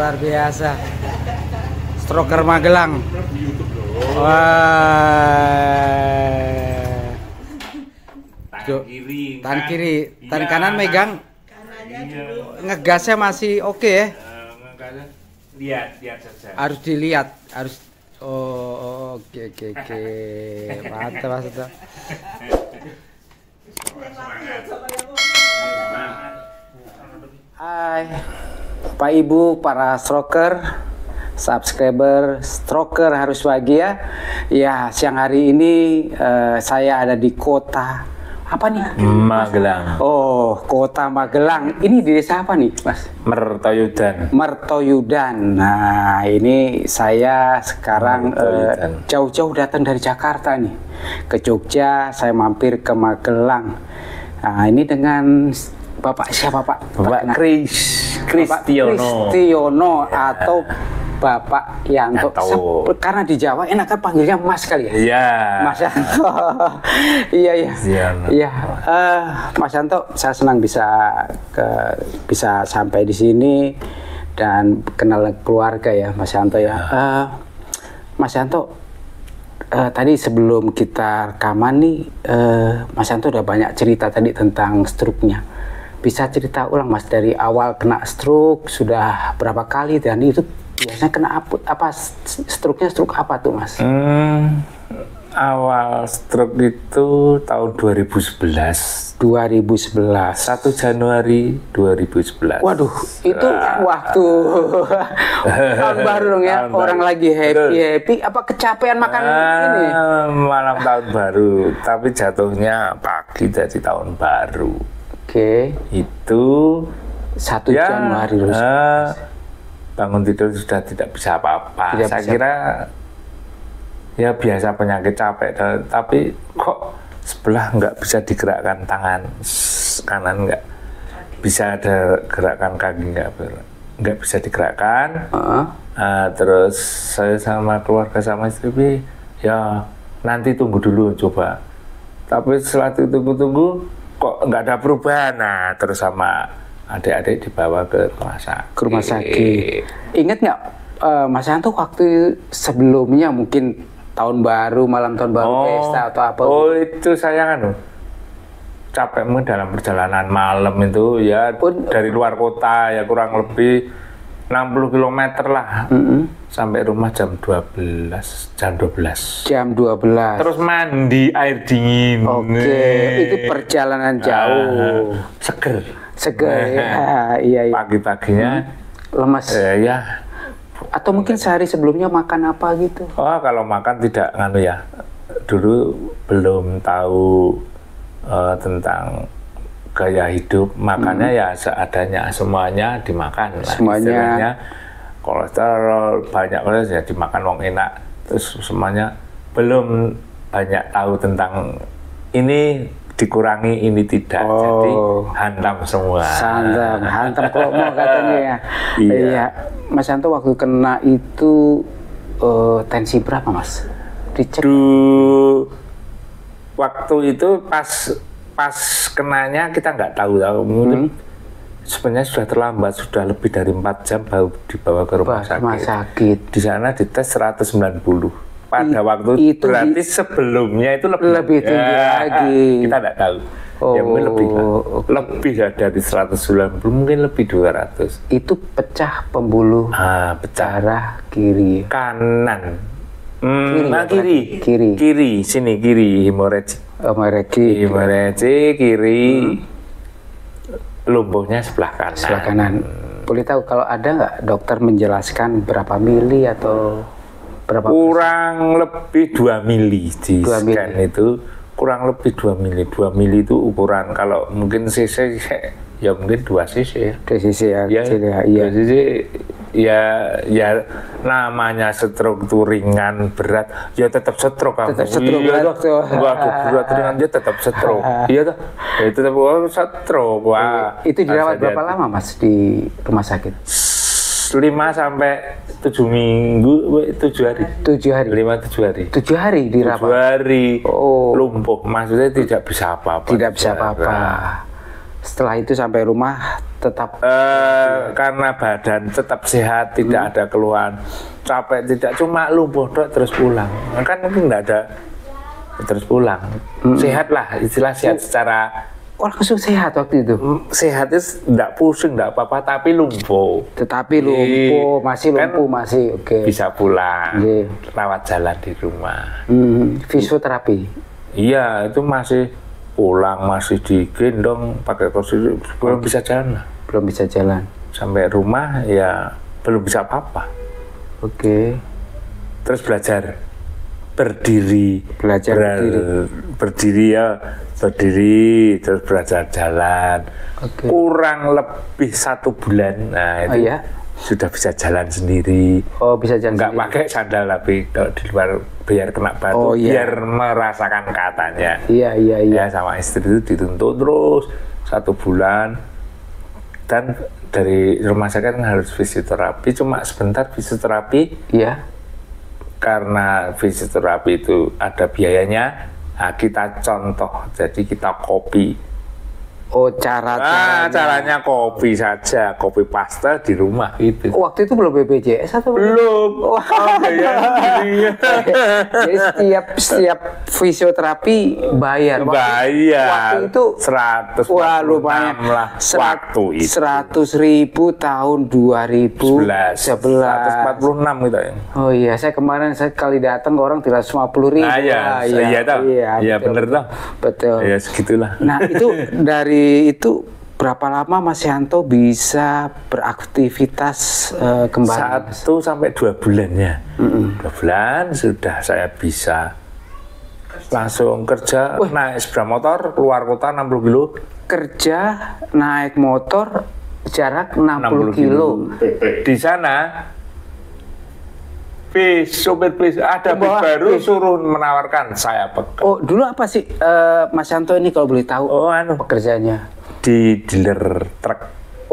luar biasa. Stroker Magelang. Wah. Tangan kiri, tangan kanan megang. Ngegasnya masih oke ya. Lihat saja. Harus dilihat, harus. Oke. Mantap. Hai, Pak Ibu, para stroker, subscriber stroker harus bahagia. Ya, siang hari ini saya ada di kota apa nih? Magelang. Oh, kota Magelang. Ini di desa apa nih, Mas? Mertoyudan. Mertoyudan. Nah, ini saya sekarang jauh-jauh datang dari Jakarta nih ke Jogja. Saya mampir ke Magelang. Nah, ini dengan Bapak siapa, Pak? Bapak Kristiono atau Bapak Yanto. Karena di Jawa enak kan panggilnya Mas kali ya? Iya. Mas Yanto. Iya. Mas Yanto, saya senang bisa sampai di sini dan kenal keluarga ya, Mas Yanto ya. Mas Yanto, tadi sebelum kita rekaman nih, Mas Yanto udah banyak cerita tadi tentang stroke-nya. Bisa cerita ulang, Mas, dari awal kena stroke sudah berapa kali dan itu biasanya kena apa stroke-nya stroke apa tuh, Mas? Awal stroke itu tahun 2011. 1 Januari 2011. Waduh, itu waktu tahun baru dong ya. Orang lagi happy. Apa kecapean makan ini? Malam tahun baru, tapi jatuhnya pagi dari tahun baru. Oke. Itu 1 Januari terus. Bangun tidur sudah tidak bisa apa-apa. Saya kira ya biasa penyakit capek, tapi kok sebelah nggak bisa digerakkan, tangan kanan nggak bisa ada gerakan, kaki nggak bisa digerakkan. Terus saya sama keluarga sama istri, ya nanti tunggu dulu coba. Tapi setelah tunggu kok nggak ada perubahan. Nah, terus sama adik-adik dibawa ke rumah sakit. Ingat nggak, Mas Yanto, waktu sebelumnya mungkin tahun baru, malam tahun baru, pesta atau apa? Oh, itu saya kan capekmu dalam perjalanan malam itu ya, dari luar kota ya kurang lebih 60 km lah. Sampai rumah jam 12. Jam 12. Terus mandi air dingin. Oke, itu perjalanan jauh. Seger ya. Iya. Pagi-paginya lemas. Ya. Atau mungkin sehari sebelumnya makan apa gitu? Oh, kalau makan tidak ya. Dulu belum tahu tentang gaya hidup, makannya ya seadanya, semuanya dimakan. Semuanya. Kolesterol banyak ya dimakan wong enak. Terus semuanya belum banyak tahu tentang ini dikurangi, ini tidak. Jadi hantam semua. Hantam kalau mau katanya ya. Iya. Mas Yanto waktu kena itu tensi berapa, Mas? Dicek. Waktu itu pas kenanya kita nggak tahu. Mungkin sebenarnya sudah terlambat, sudah lebih dari 4 jam baru dibawa ke rumah sakit. Di sana dites 190. Pada waktu itu berarti sebelumnya itu lebih tinggi lagi. Kita tidak tahu. Ya mungkin lebih dari 190, mungkin lebih 200. Itu pecah pembuluh darah kiri. Kanan. Kiri. Sini kiri, hemorrhage kiri. Lumpuhnya sebelah kanan. Boleh tahu kalau ada nggak dokter menjelaskan berapa mili atau berapa? Kurang lebih 2 mili di scan itu. Kurang lebih 2 mili. 2 mili itu ukuran, kalau mungkin cc ya mungkin 2 cc ya. 2 cc ya. Iya. 2 cc ya namanya stroke itu ringan berat ya tetap stroke. Tetap stroke berat ringan dia tetap stroke. Iya toh. Ya tetap stroke. Wah. Itu dirawat berapa lama, Mas, di rumah sakit? 5 sampai 7 minggu, 7 hari. 7 hari. 5-7 hari. 7 hari dirawat. 7 hari. Lumpuh, maksudnya tidak bisa apa-apa. Tidak bisa apa-apa. Setelah itu sampai rumah tetap karena badan tetap sehat, tidak ada keluhan, capek tidak, cuma lumpuh dok, terus pulang. Kan mungkin nggak ada, terus pulang. Sehat lah, istilah sehat secara. Oh, langsung sehat waktu itu. Sehat itu nggak pusing, nggak apa-apa, tapi lumpuh. Tetapi lumpuh, masih lumpuh, kan masih oke. Bisa pulang, Oke. rawat jalan di rumah. Fisioterapi. Iya, itu masih pulang, masih digendong pakai kursi, belum bisa jalan lah. Belum bisa jalan. Sampai rumah ya belum bisa apa-apa. Oke. Terus belajar berdiri, Belajar berdiri ya, berdiri, terus belajar jalan. Oke. Kurang lebih 1 bulan, nah itu Oh, iya? sudah bisa jalan sendiri. Oh, bisa jalan Nggak sendiri. pakai sandal, tapi kalau di luar biar kena batu, Oh, iya. biar merasakan katanya. Iya. Ya sama istri itu dituntut terus 1 bulan, dan dari rumah sakit kan harus fisioterapi, cuma sebentar fisioterapi. Iya. Karena fisioterapi itu ada biayanya, nah kita contoh, jadi kita copy. Oh, caranya Kopi saja, kopi pasta di rumah itu. Waktu itu belum BPJS atau Belum. Iya. Jadi setiap fisioterapi bayar. Bayar. Waktu itu 100. wah, lumayan lah waktu itu. 100.000 tahun 2011. 146 gitu ya. Oh iya, saya kemarin sekali datang orang 350.000. Nah, iya tahu. Iya bener tahu. Betul. Ya segitulah. Nah, itu dari itu berapa lama Mas Yanto bisa beraktivitas kembali? 1 sampai 2 bulannya. 2 bulan sudah saya bisa langsung kerja. Naik sepeda motor keluar kota 60 kilo. Kerja naik motor jarak 60 kilo. Di sana sopir bis ada bis baru suruh menawarkan saya pekerja. Oh, dulu apa sih Mas Yanto ini kalau boleh tahu pekerjaannya? Di dealer truk.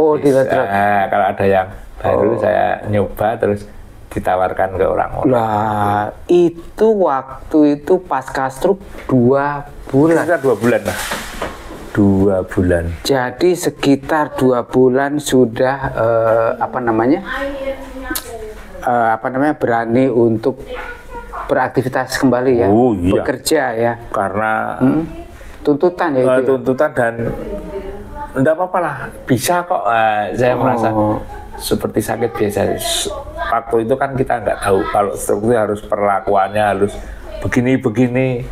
Oh, dealer truk. Kalau ada yang baru saya nyoba terus ditawarkan ke orang-orang. Lah, itu waktu itu pasca stroke 2 bulan. Sekitar 2 bulan lah. 2 bulan. Jadi sekitar 2 bulan sudah berani untuk beraktivitas kembali ya, Oh, iya. bekerja ya. Karena tuntutan ya itu. tuntutan dan enggak apa-apa lah, bisa kok. Saya merasa seperti sakit biasa. Waktu itu kan kita nggak tahu kalau stroke itu harus perlakuannya harus begini-begini.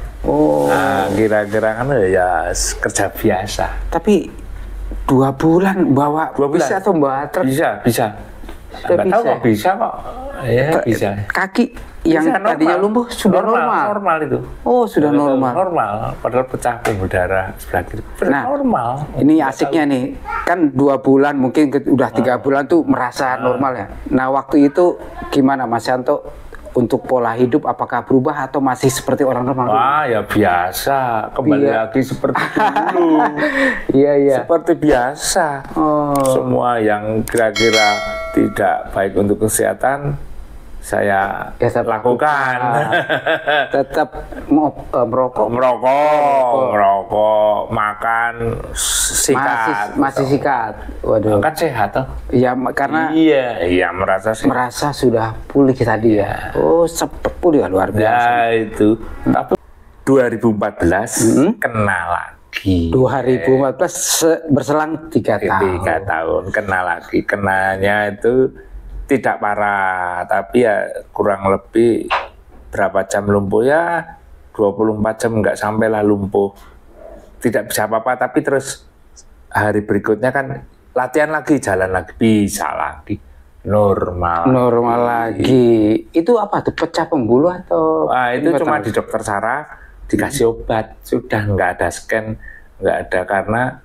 Kira-kira kan ya kerja biasa. Tapi 2 bulan bawa 2 bulan. bisa atau bawa truk? Bisa. Nggak tahu kok bisa kok. Ya bisa. Kaki yang Bisa, tadinya lumpuh sudah normal. Normal itu. Oh, sudah normal. Normal. Padahal pecah pembuluh darah sebelah kiri. Normal. Ini asiknya nih, kan 2 bulan mungkin udah 3 bulan tuh merasa normal ya. Nah, waktu itu gimana Mas Yanto untuk pola hidup, apakah berubah atau masih seperti orang normal? Wah, ya biasa. Kembali lagi seperti dulu. Iya. Seperti biasa. Semua yang kira-kira tidak baik untuk kesehatan saya lakukan. Tetap merokok, makan, sikat. masih sikat. Waduh. Kan sehat toh? Ya, karena iya merasa sehat. merasa sudah pulih tadi ya. Oh, sempat pulih luar biasa. Ya itu. Tapi 2014 kena lagi. 2014 berselang 3 tahun. 3 tahun kena lagi. Kenanya itu tidak parah, tapi ya kurang lebih berapa jam lumpuh ya 24 jam nggak sampai lah lumpuh. Tidak bisa apa-apa, tapi terus hari berikutnya kan latihan lagi, jalan lagi, bisa lagi. Normal lagi. Itu apa tuh, pecah pembuluh atau? Itu cuma di dokter saraf dikasih obat, sudah nggak ada scan, nggak ada, karena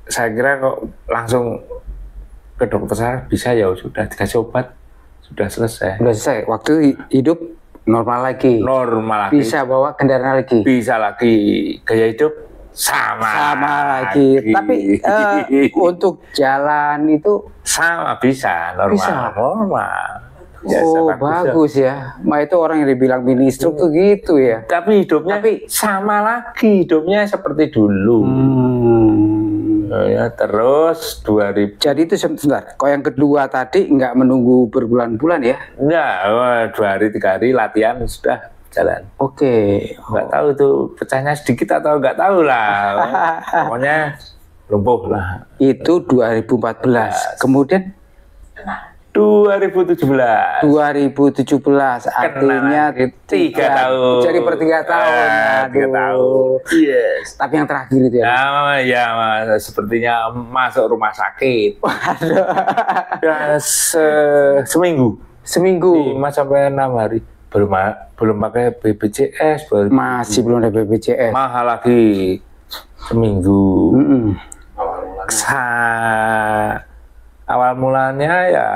saya kira kok langsung ke dokter saraf bisa ya sudah dikasih obat, sudah selesai. Sudah selesai. Waktu hidup normal lagi. Bisa bawa kendaraan lagi. Bisa lagi, gaya hidup sama lagi. Tapi untuk jalan itu sama, bisa normal. Oh, bagus ya. Ma itu orang yang dibilang mini stroke tuh gitu ya. Tapi hidupnya sama lagi, hidupnya seperti dulu. Ya, terus 2000. Jadi itu sebentar. Kok yang kedua tadi nggak menunggu berbulan-bulan ya? Enggak, 2 hari 3 hari latihan sudah jalan. Oke. Nggak tahu tuh pecahnya sedikit atau nggak tahu lah. Pokoknya lumpuh lah. Itu 2014. Kemudian 2017 artinya 3 tahun. Jadi per 3 tahun. 3 tahun. Yes. Tapi yang terakhir itu ya. Ya, sepertinya masuk rumah sakit. Ya, seminggu. 5 sampai 6 hari. Belum pakai BPJS. Masih belum ada BPJS. Mahal lagi. Seminggu. Awal mulanya ya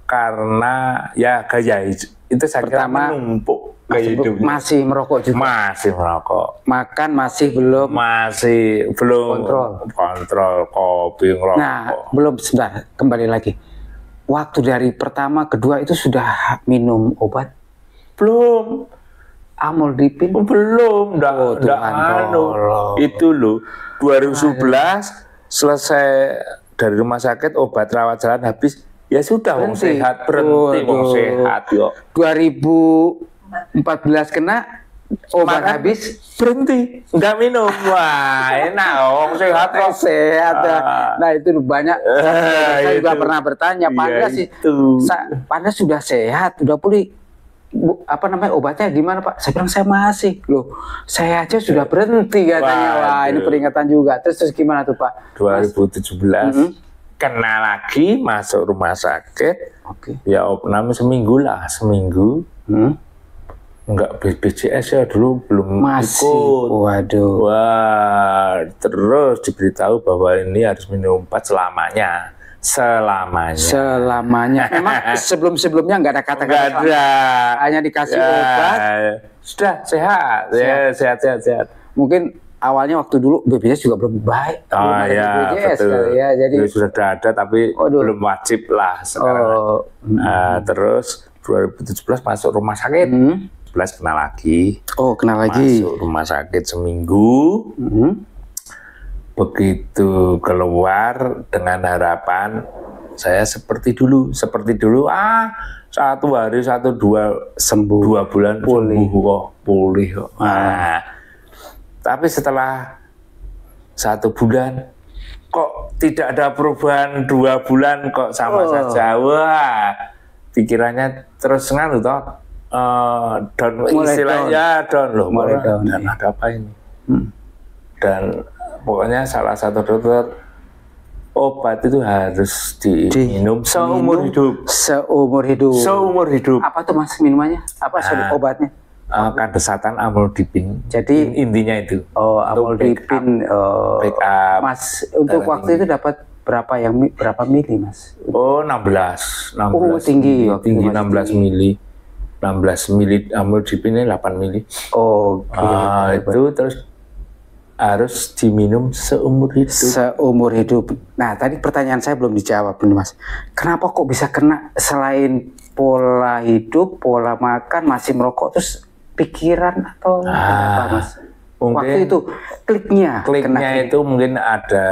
karena ya gaya itu saya kira menumpuk masih merokok juga. Masih merokok. Makan masih belum kontrol kopi ngerokok. Nah, belum, sebentar, kembali lagi. Waktu dari pertama kedua itu sudah minum obat? Belum. Amlodipin? Belum, itu loh 2011 selesai dari rumah sakit, obat rawat jalan habis, ya sudah wong sehat, berhenti wong sehat yo. 2014 kena obat habis, berhenti, enggak minum. Wah, enak wong sehat kok. Sehat. Nah, itu banyak. Saya juga pernah bertanya, Panda sudah sehat, sudah pulih. Obatnya gimana Pak? Saya bilang saya masih. Loh, saya aja sudah berhenti katanya. Wah, ini peringatan juga. Terus gimana tuh Pak? 2017 kena lagi, masuk rumah sakit. Ya opname seminggu. Enggak BPJS ya dulu belum ikut. Waduh. Wah, terus diberitahu bahwa ini harus minum obat selamanya. Memang sebelumnya nggak ada kata-kata. Nggak ada. Hanya dikasih obat. Sudah sehat. Sehat. Mungkin awalnya waktu dulu BPJS juga belum baik. BPJS betul. Ya, jadi sudah ada tapi belum wajib lah sekarang. Terus 2017 masuk rumah sakit. 11 kena lagi. Kena lagi. Masuk rumah sakit seminggu. Begitu keluar dengan harapan saya seperti dulu 1 hari 1-2 sembuh, 2 bulan pulih kok. Tapi setelah 1 bulan kok tidak ada perubahan, 2 bulan kok sama saja. Wah, pikirannya terus down, istilahnya down loh. Dan ada apa ini? Dan pokoknya salah satu dokter, obat itu harus diminum seumur hidup. Apa tuh Mas minumannya? Obatnya? Kandesatan amlodipin. Jadi intinya itu. Amlodipin. Backup. Mas, untuk waktu itu dapat berapa mili Mas? 16. Tinggi 16 mili. 16 mili amlodipin ini 8 mili. Itu terus harus diminum seumur hidup. Nah, tadi pertanyaan saya belum dijawab nih Mas. Kenapa kok bisa kena selain pola hidup, pola makan, masih merokok, terus pikiran atau apa Mas? Waktu itu kliknya itu mungkin ada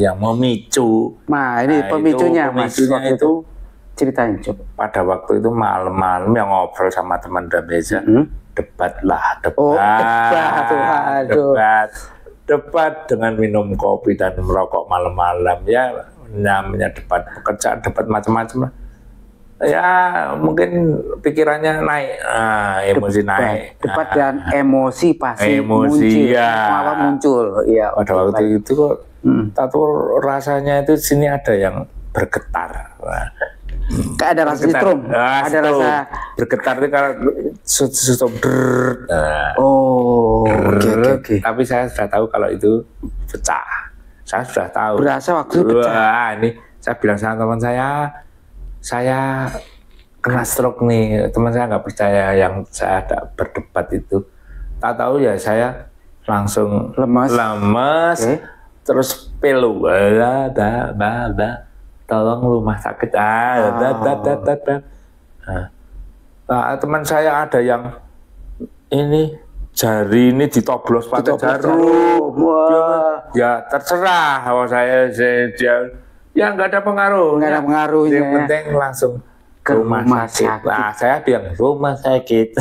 yang memicu. Nah, ini pemicunya Mas. Itu ceritain coba. Pada waktu itu malam-malam yang ngobrol sama teman Dameja. Debat dengan minum kopi dan merokok malam-malam, ya namanya debat pekerjaan, debat macam-macam. Ya mungkin pikirannya naik, emosi naik. Debat dan emosi pasti muncul. Ya, pada waktu itu kok tahu rasanya itu sini ada yang bergetar. Kayak ada rasa strom, ada rasa bergetar itu kalau strom. Oke. Tapi saya sudah tahu kalau itu pecah. Saya sudah tahu. Berasa waktu itu pecah. Ini saya bilang sama teman saya kena stroke nih. Teman saya nggak percaya yang saya ada berdebat itu. Tak tahu ya saya langsung lemas. Terus pilu. Tolong rumah sakit. Nah, teman saya ada yang ini jari ini ditoblos pakai jarum. Wah. Ya terserah kalau saya dia ya nggak ada pengaruh. Nggak ada pengaruhnya. Yang penting langsung ke rumah sakit. Nah, saya bilang rumah sakit.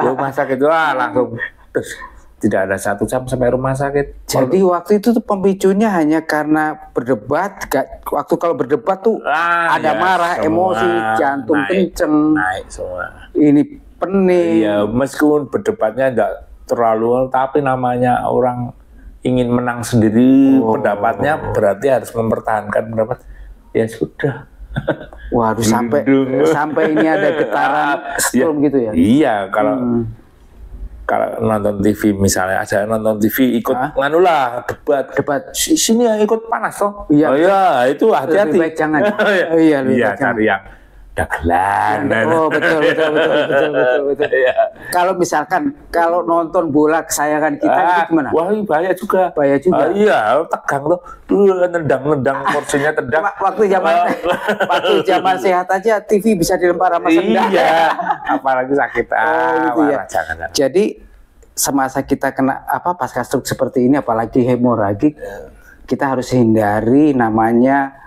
Rumah sakit wah langsung terus tidak ada 1 jam sampai rumah sakit. Jadi waktu itu tuh pemicunya hanya karena berdebat. Waktu kalau berdebat tuh ada marah, semua emosi, jantung kenceng, naik semua. Ini pening. Iya, meskipun berdebatnya enggak terlalu, tapi namanya orang ingin menang sendiri pendapatnya berarti harus mempertahankan pendapat. Ya sudah. Waduh, sampai ini ada getaran storm gitu ya? Iya, kalau nonton TV misalnya, ada nonton TV ikut nganulah debat sini ya ikut panas toh. Iya. Oh iya, itu hati-hati. Lebih baik jangan. Iya, cari yang dagelan. Oh betul. Iya. Kalau misalkan kalau nonton bola kesayangan kita itu gimana? Wah, bahaya juga. Iya, tegang loh. Nendang kursinya tendang. Waktu zaman sehat aja TV bisa dilempar sama sendal. Iya, apalagi sakit. Gitu ya. Jangan. Jadi semasa kita kena pasca stroke seperti ini, apalagi hemoragik, kita harus hindari namanya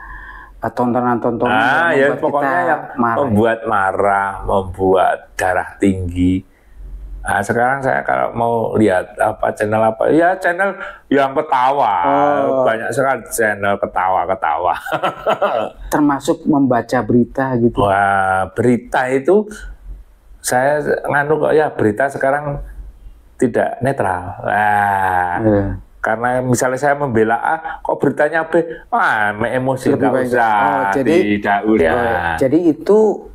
tontonan-tontonan yang pokoknya yang membuat marah, membuat darah tinggi. Nah, sekarang saya kalau mau lihat channel channel yang ketawa. Banyak sekali channel ketawa. Termasuk membaca berita gitu. Wah, berita itu saya berita sekarang tidak netral. Karena misalnya saya membela A, kok beritanya B, emosi nggak usah, tidak usah. Jadi itu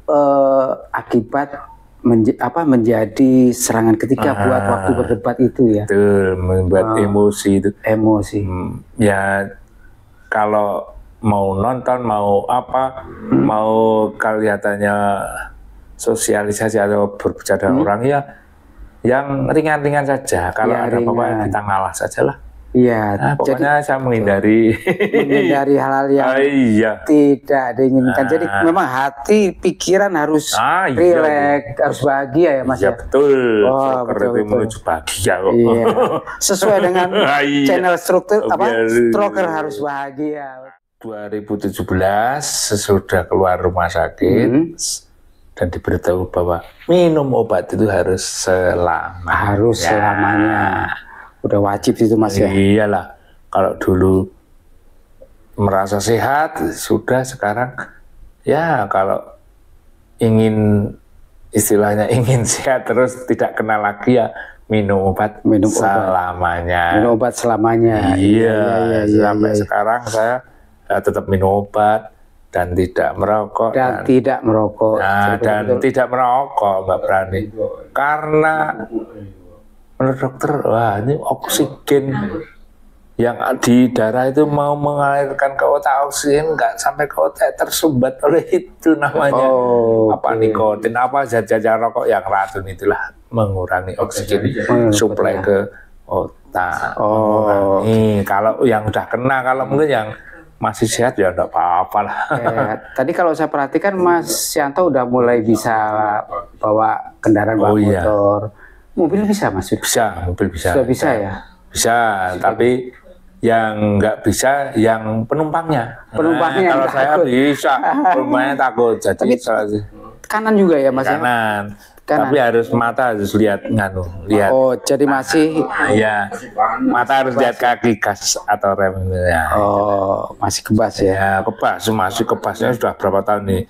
akibat menjadi serangan ketiga buat waktu berdebat itu ya. Betul, membuat emosi itu. Emosi. Ya kalau mau nonton, mau mau kelihatannya sosialisasi atau berbicara dengan orang ya, yang ringan-ringan saja. Kalau ada apa-apa kita ngalah sajalah. Iya, pokoknya saya menghindari hal-hal yang tidak diinginkan. Jadi memang hati, pikiran harus rileks, harus bahagia ya Mas. Iya, betul. Betul. Menuju bahagia kok. Iya. Sesuai dengan channel struktur stroker harus bahagia. 2017 sesudah keluar rumah sakit dan diberitahu bahwa minum obat itu harus selamanya. Udah wajib itu Mas ya? Iyalah, kalau dulu merasa sehat, sudah sekarang ya kalau istilahnya ingin sehat terus tidak kena lagi ya minum obat selamanya. Minum obat selamanya. Iya, sampai sekarang saya tetap minum obat dan tidak merokok. Tidak merokok. Tidak merokok, Mbak Prani. Karena menurut dokter, ini oksigen yang di darah itu mau mengalirkan ke otak, oksigen nggak sampai ke otak, tersumbat oleh itu namanya nikotin, zat-zat rokok yang racun itulah mengurangi oksigen suplai ke otak. Kalau yang udah kena, kalau mungkin yang masih sehat ya enggak apa-apa lah. Tadi kalau saya perhatikan Mas Yanto udah mulai bisa bawa kendaraan motor. Mobil bisa Mas? Mobil bisa. Sudah bisa ya? Bisa, tapi yang nggak bisa yang penumpangnya. Kalau saya bisa, penumpangnya takut. Jadi kanan juga ya Mas? Kanan. Tapi harus mata harus lihat lihat. Jadi masih mata harus lihat kaki gas atau rem ya. Masih kebas ya. Kebas, masih kebasnya sudah berapa tahun nih?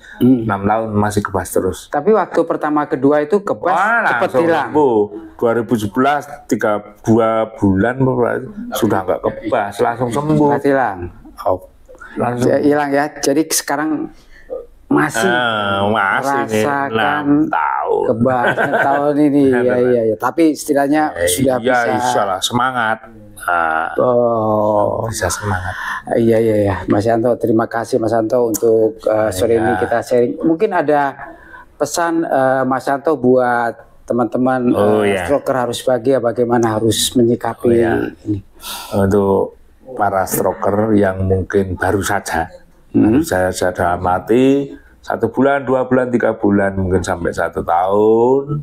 6 tahun masih kebas terus. Tapi waktu pertama kedua itu kebas cepat hilang. 2017 2 bulan sudah nggak kebas, langsung sembuh. Hilang. Langsung hilang ya. Jadi sekarang masih merasakan kebas tahun ini ya. Tapi setidaknya sudah bisa. Iyalah, semangat. Bisa semangat. Iya Mas Yanto, terima kasih Mas Yanto untuk sore ini kita sharing. Mungkin ada pesan Mas Yanto buat teman-teman stroker harus bahagia, bagaimana harus menyikapi ini untuk para stroker yang mungkin baru saja dalam hati 1 bulan, 2 bulan, 3 bulan, mungkin sampai 1 tahun.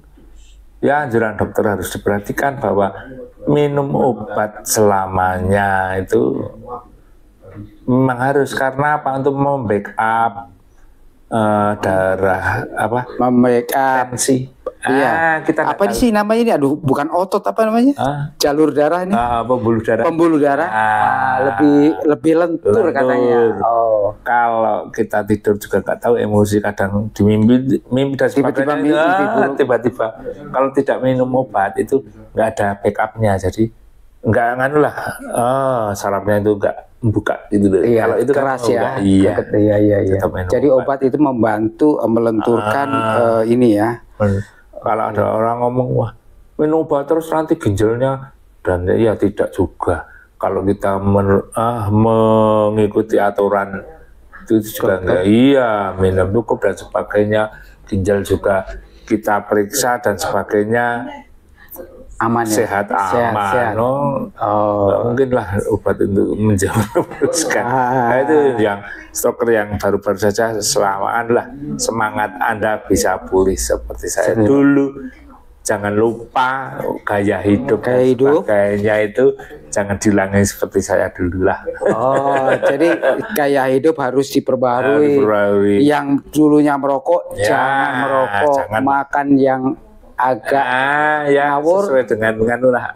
Ya, anjuran dokter harus diperhatikan bahwa minum obat selamanya itu memang harus, karena apa? Untuk membackup darah, apa? Membackup tensi. Iya. Kita apa sih namanya ini? Aduh, bukan otot, apa namanya? Jalur darah ini. Pembuluh darah. Pembuluh darah. Lebih lentur katanya. Oh. Kalau kita tidur juga nggak tahu, emosi kadang di mimpi dan sebagainya. Tiba-tiba kalau tidak minum obat itu nggak ada backupnya, jadi nggak nganu lah. Sarafnya itu nggak membuka gitu. Iya, kalau itu keras kan, ya. Iya. Jadi obat itu membantu melenturkan ini ya. Kalau ada orang ngomong, wah minum obat terus nanti ginjalnya, dan ya tidak juga. Kalau kita mengikuti aturan itu juga enggak, iya, minum cukup dan sebagainya, ginjal juga kita periksa dan sebagainya, aman ya? Sehat. Mungkin lah obat untuk menjauhkan. Nah, itu yang stroker yang baru saja, selamat lah, semangat Anda bisa pulih seperti saya dulu. Jangan lupa gaya hidup kayaknya itu jangan diulangi seperti saya dulu lah. Oh, jadi gaya hidup harus diperbarui. Yang dulunya merokok, jangan merokok. Jangan makan yang agak ngawur, sesuai dengan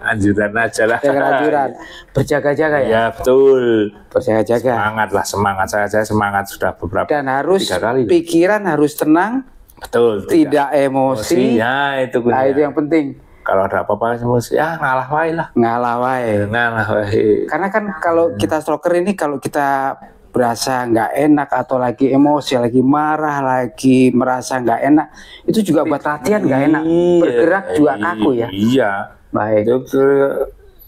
anjuran aja lah. Dengan anjuran berjaga-jaga ya. Ya betul. Berjaga-jaga. Semangat lah, semangat saya semangat sudah beberapa. Dan harus pikiran harus tenang. Betul. Tidak emosi. Ya itu. Nah, itu yang penting. Kalau ada apa-apa emosi, ya ngalah wae lah. Ngalah wae. Karena kan kalau kita stroker ini, kalau kita berasa nggak enak atau lagi emosi, lagi marah, lagi merasa nggak enak, itu juga buat latihan nggak enak, bergerak juga kaku ya. Iya. Baik. Itu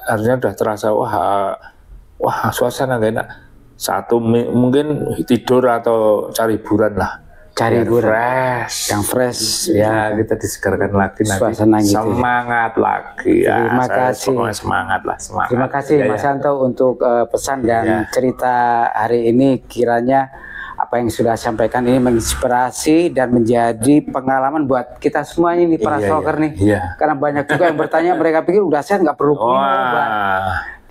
harusnya udah terasa, wah suasana nggak enak. Satu mungkin tidur atau cari hiburan lah. Cari hiburan yang fresh ya, kita disegarkan lagi nanti gitu, semangat lagi ya. Terima kasih, semangat. Terima kasih Mas Yanto untuk pesan dan cerita hari ini. Kiranya apa yang sudah sampaikan ini menginspirasi dan menjadi pengalaman buat kita semua ini para stroker nih. Karena banyak juga yang bertanya, mereka pikir udah sehat nggak perlu minum obat.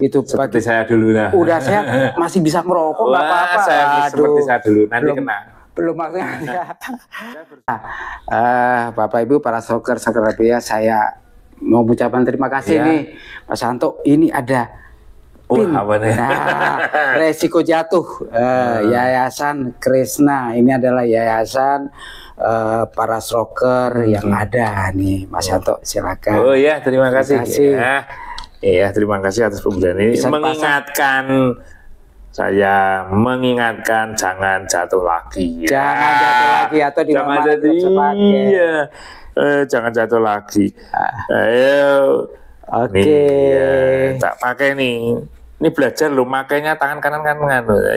Gitu, seperti saya dulu lah. Udah sehat masih bisa merokok nggak apa-apa. Seperti saya dulu, nanti kena. Belum maksudnya. Bapak Ibu para stroker ya, saya mau ucapkan terima kasih nih Mas Yanto. Ini ada PIN, resiko jatuh, Yayasan Kresna. Ini adalah yayasan para stroker yang ada nih, Mas Yanto. Silakan. Oh ya, terima kasih. Iya, terima kasih atas pemberian ini. Saya mengingatkan jangan jatuh lagi. Jangan jatuh lagi atau jangan jatuh lagi. Oke. Tak pakai nih. Ini belajar loh, makainya tangan kanan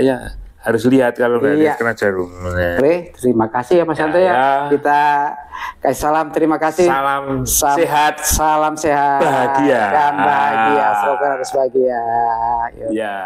ya. Harus lihat kalau nggak kena jarum. Oke, terima kasih ya Mas Yanto ya. Kita kasih salam, terima kasih. Salam sehat. Salam sehat. Bahagia. Dan bahagia. Stroker harus bahagia. Ya.